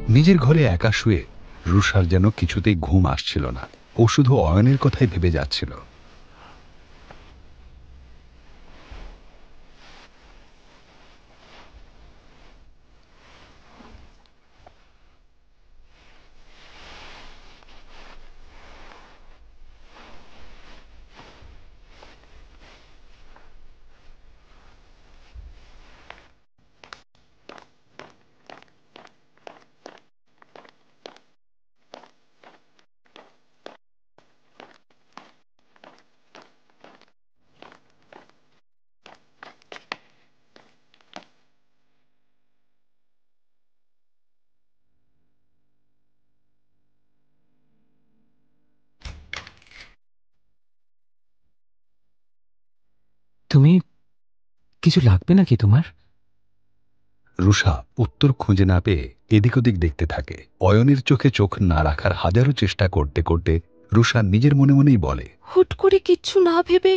নিজের ঘরে একা শুয়ে রুষার যেন কিছুতেই ঘুম আসছিল না। ও শুধু অয়নের কথাই ভেবে যাচ্ছিল। তুমি কিছু লাগবে নাকি তোমার? রুষা উত্তর খুঁজে না পেয়ে এদিক ওদিক দেখতে থাকে। অয়নের চোখে চোখ না রাখার হাজারো চেষ্টা করতে করতে রুষা নিজের মনে মনেই বলে, হুট করে কিচ্ছু না ভেবে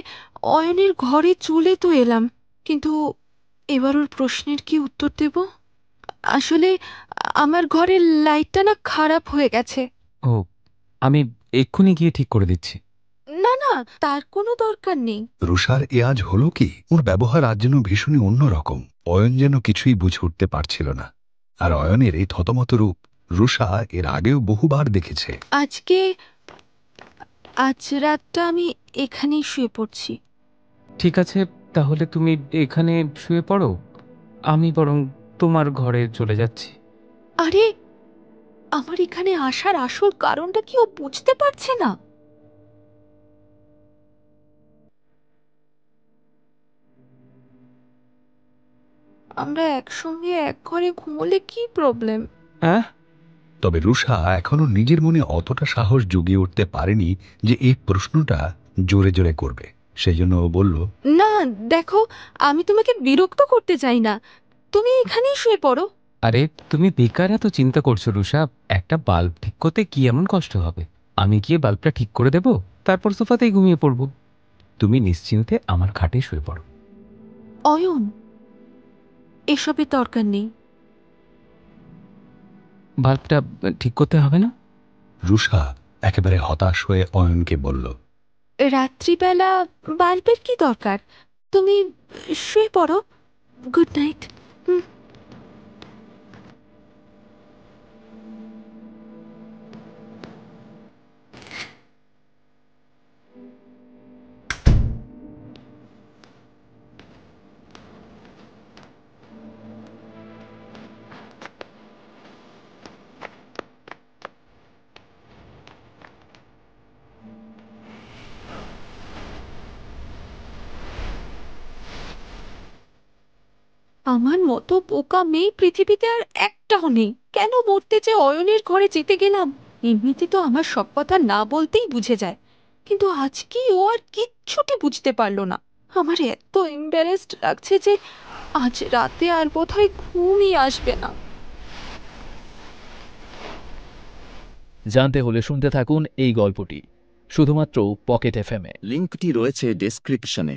অয়নের ঘরে চলে তো এলাম, কিন্তু এবার ওর প্রশ্নের কি উত্তর দেব? আসলে আমার ঘরের লাইটটা না খারাপ হয়ে গেছে। ও, আমি এক্ষুনি গিয়ে ঠিক করে দিচ্ছি। না না, তার কোনো দরকার নেই। রুষার এ আজ হলো কি? ওর ব্যবহার আজ যেন ভীষণই অন্যরকম। অয়ন যেন কিছুই বুঝে উঠতে পারছিল না। আর অয়নের এই থতমত রূপ রুষা এর আগেও বহুবার দেখেছে। আজ রাতটা আমি এখানেই শুয়ে পড়ছি। ঠিক আছে, তাহলে তুমি এখানে শুয়ে পড়ো, আমি বরং তোমার ঘরে চলে যাচ্ছি। আরে, আমার এখানে আসার আসল কারণটা কি ও বুঝতে পারছে না? আমরা একসঙ্গে এক ঘরে ঘুমোলে কি প্রবলেম? হ্যাঁ, তবে রুষা এখনো নিজের মনে অতটা সাহস জুগিয়ে উঠতে পারেনি যে এই প্রশ্নটা জোরে জোরে করবে। সেজন্য ও বলল, না, দেখো, আমি তোমাকে বিরক্ত করতে চাই না, তুমি এখানেই শুয়ে পড়ো। আরে তুমি বেকার এত চিন্তা করছো রুষা, একটা বাল্ব ঠিক করতে কি এমন কষ্ট হবে? আমি গিয়ে বাল্বটা ঠিক করে দেব, তারপর সোফাতেই ঘুমিয়ে পড়বো। তুমি নিশ্চিন্তে আমার খাটে শুয়ে পড়ো। অয়ন, এসবের দরকার নেই। বাল্বটা ঠিক করতে হবে না? রুষা একেবারে হতাশ হয়ে অয়নকে বলল, রাত্রিবেলা বাল্বের কি দরকার? তুমি শুয়ে পড়ো। Good night. আমার মতো বোকা মেয়ে পৃথিবীতে আর একটাও নেই। কেন মরতে যে অয়নের ঘরে যেতে গেলাম? এমনিতে তো আমার সব কথা না বলতেই বুঝে যায়, কিন্তু আজ কি ও আর কিচ্ছুটি বুঝতে পারলো না। আমার এত এম্বারেসড লাগছে যে আজ রাতে আর বোধহয় ঘুমই আসবে না। জানতে হলে শুনতে থাকুন এই গল্পটি শুধুমাত্র পকেট এফএম এ। লিংকটি রয়েছে ডেসক্রিপশনে।